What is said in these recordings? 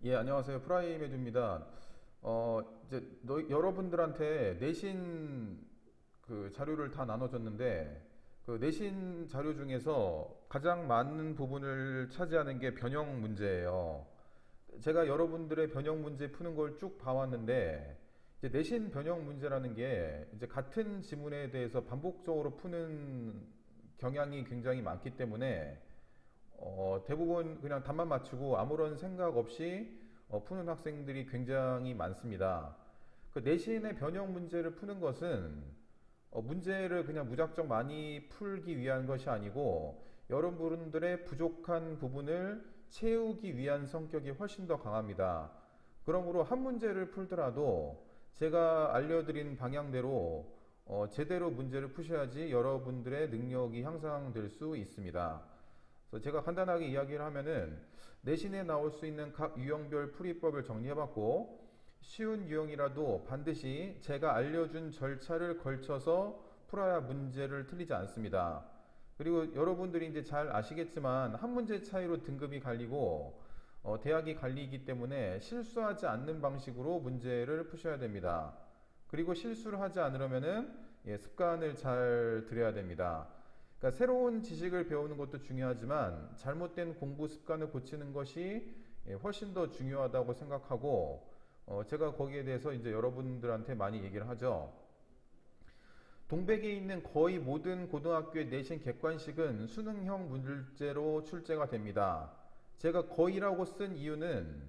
예, 안녕하세요. 프라임에듀입니다. 여러분들한테 내신 그 자료를 다 나눠줬는데, 그 내신 자료 중에서 가장 많은 부분을 차지하는 게 변형 문제예요. 제가 여러분들의 변형 문제 푸는 걸 쭉 봐왔는데, 이제 내신 변형 문제라는 게 이제 같은 지문에 대해서 반복적으로 푸는 경향이 굉장히 많기 때문에 대부분 그냥 답만 맞추고 아무런 생각 없이 푸는 학생들이 굉장히 많습니다. 그 내신의 변형 문제를 푸는 것은 문제를 그냥 무작정 많이 풀기 위한 것이 아니고 여러분들의 부족한 부분을 채우기 위한 성격이 훨씬 더 강합니다. 그러므로 한 문제를 풀더라도 제가 알려드린 방향대로 제대로 문제를 푸셔야지 여러분들의 능력이 향상될 수 있습니다. 그래서 제가 간단하게 이야기를 하면은 내신에 나올 수 있는 각 유형별 풀이법을 정리해봤고, 쉬운 유형이라도 반드시 제가 알려준 절차를 걸쳐서 풀어야 문제를 틀리지 않습니다. 그리고 여러분들이 이제 잘 아시겠지만 한 문제 차이로 등급이 갈리고 대학이 갈리기 때문에 실수하지 않는 방식으로 문제를 푸셔야 됩니다. 그리고 실수를 하지 않으려면은 습관을 잘 들여야 됩니다. 그러니까 새로운 지식을 배우는 것도 중요하지만 잘못된 공부 습관을 고치는 것이 훨씬 더 중요하다고 생각하고, 제가 거기에 대해서 이제 여러분들한테 많이 얘기를 하죠. 동백에 있는 거의 모든 고등학교의 내신 객관식은 수능형 문제로 출제가 됩니다. 제가 거의라고 쓴 이유는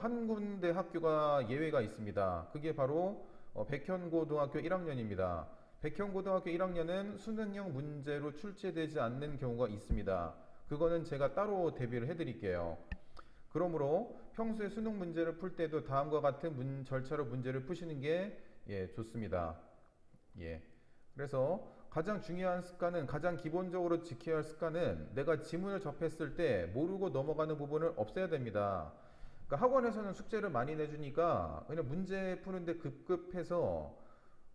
한 군데 학교가 예외가 있습니다. 그게 바로 백현고등학교 1학년입니다. 백현고등학교 1학년은 수능형 문제로 출제되지 않는 경우가 있습니다. 그거는 제가 따로 대비를 해드릴게요. 그러므로 평소에 수능 문제를 풀 때도 다음과 같은 절차로 문제를 푸시는 게 좋습니다. 예. 그래서 가장 중요한 습관은, 가장 기본적으로 지켜야 할 습관은 내가 지문을 접했을 때 모르고 넘어가는 부분을 없애야 됩니다. 그러니까 학원에서는 숙제를 많이 내주니까 그냥 문제 푸는데 급급해서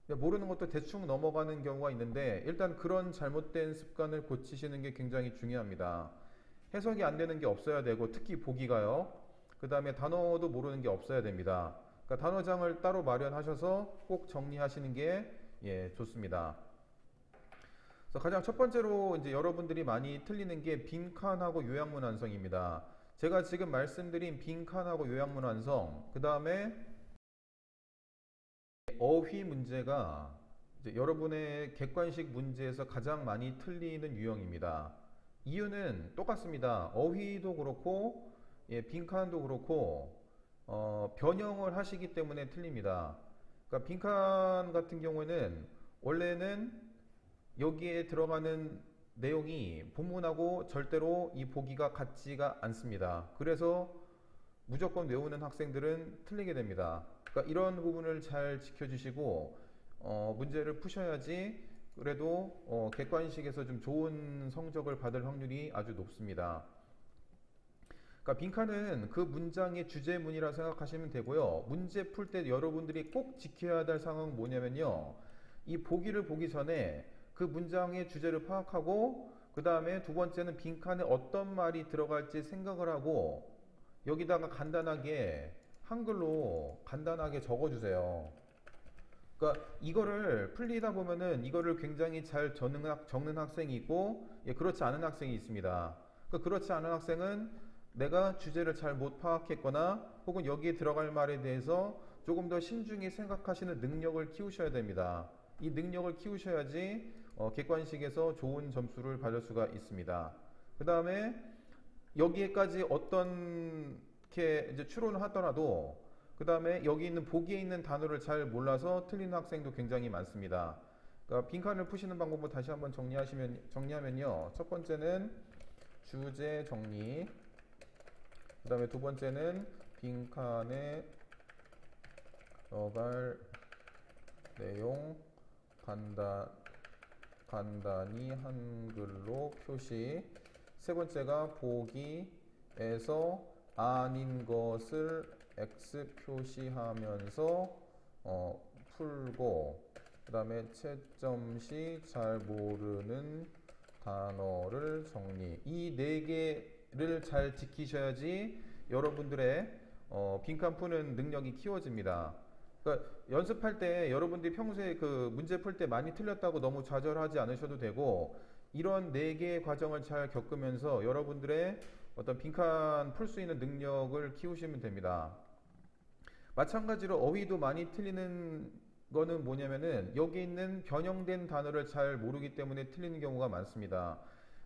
모르는 것도 대충 넘어가는 경우가 있는데, 일단 그런 잘못된 습관을 고치시는 게 굉장히 중요합니다. 해석이 안 되는 게 없어야 되고, 특히 보기가요. 그 다음에 단어도 모르는 게 없어야 됩니다. 그러니까 단어장을 따로 마련하셔서 꼭 정리하시는 게 좋습니다. 그래서 가장 첫 번째로 이제 여러분들이 많이 틀리는 게 빈칸하고 요약문 완성입니다. 제가 지금 말씀드린 빈칸하고 요약문 완성, 그 다음에 어휘 문제가 이제 여러분의 객관식 문제에서 가장 많이 틀리는 유형입니다. 이유는 똑같습니다. 어휘도 그렇고 빈칸도 그렇고 변형을 하시기 때문에 틀립니다. 그러니까 빈칸 같은 경우에는 원래는 여기에 들어가는 내용이 본문하고 절대로 이 보기가 같지가 않습니다. 그래서 무조건 외우는 학생들은 틀리게 됩니다. 그러니까 이런 부분을 잘 지켜주시고 문제를 푸셔야지 그래도 객관식에서 좀 좋은 성적을 받을 확률이 아주 높습니다. 그러니까 빈칸은 그 문장의 주제문이라 생각하시면 되고요. 문제 풀 때 여러분들이 꼭 지켜야 될 상황은 뭐냐면요, 이 보기를 보기 전에 그 문장의 주제를 파악하고, 그 다음에 두 번째는 빈칸에 어떤 말이 들어갈지 생각을 하고 여기다가 간단하게 한글로 간단하게 적어주세요. 그러니까 이거를 풀리다 보면은 이거를 굉장히 잘 적는 학생이 있고, 그렇지 않은 학생이 있습니다. 그러니까 그렇지 않은 학생은 내가 주제를 잘 못 파악했거나 혹은 여기에 들어갈 말에 대해서 조금 더 신중히 생각하시는 능력을 키우셔야 됩니다. 이 능력을 키우셔야지 객관식에서 좋은 점수를 받을 수가 있습니다. 그 다음에 여기에까지 어떤 게 이제 추론을 하더라도 그 다음에 여기 있는 보기에 있는 단어를 잘 몰라서 틀리는 학생도 굉장히 많습니다. 그러니까 빈칸을 푸시는 방법을 다시 한번 정리하면요. 첫 번째는 주제 정리, 그 다음에 두 번째는 빈칸에 들어갈 내용 간단히 한글로 표시, 세 번째가 보기에서 아닌 것을 X 표시하면서 풀고, 그 다음에 채점 시 잘 모르는 단어를 정리. 이 네 개를 잘 지키셔야지 여러분들의 빈칸 푸는 능력이 키워집니다. 그러니까 연습할 때 여러분들이 평소에 그 문제 풀 때 많이 틀렸다고 너무 좌절하지 않으셔도 되고, 이런 네 개의 과정을 잘 겪으면서 여러분들의 어떤 빈칸 풀 수 있는 능력을 키우시면 됩니다. 마찬가지로 어휘도 많이 틀리는 거는 뭐냐면은 여기 있는 변형된 단어를 잘 모르기 때문에 틀리는 경우가 많습니다.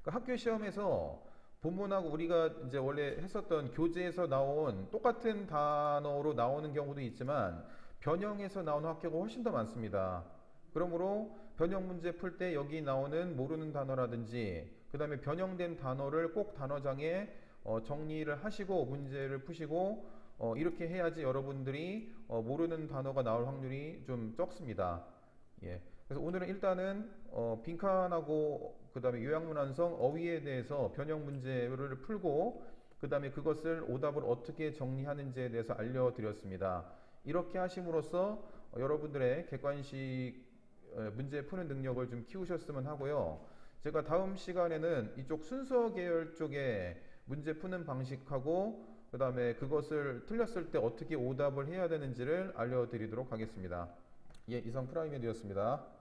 그러니까 학교 시험에서 본문하고 우리가 이제 원래 했었던 교재에서 나온 똑같은 단어로 나오는 경우도 있지만 변형해서 나오는 학교가 훨씬 더 많습니다. 그러므로 변형 문제 풀 때 여기 나오는 모르는 단어라든지 그 다음에 변형된 단어를 꼭 단어장에 정리를 하시고 문제를 푸시고 이렇게 해야지 여러분들이 모르는 단어가 나올 확률이 좀 적습니다. 예. 그래서 오늘은 일단은 빈칸하고 그 다음에 요약문완성 어휘에 대해서 변형 문제를 풀고 그 다음에 그것을 오답을 어떻게 정리하는지에 대해서 알려드렸습니다. 이렇게 하심으로써 여러분들의 객관식 문제 푸는 능력을 좀 키우셨으면 하고요. 제가 다음 시간에는 이쪽 순서 계열 쪽에 문제 푸는 방식하고 그 다음에 그것을 틀렸을 때 어떻게 오답을 해야 되는지를 알려드리도록 하겠습니다. 예, 이상 프라이맨이었습니다.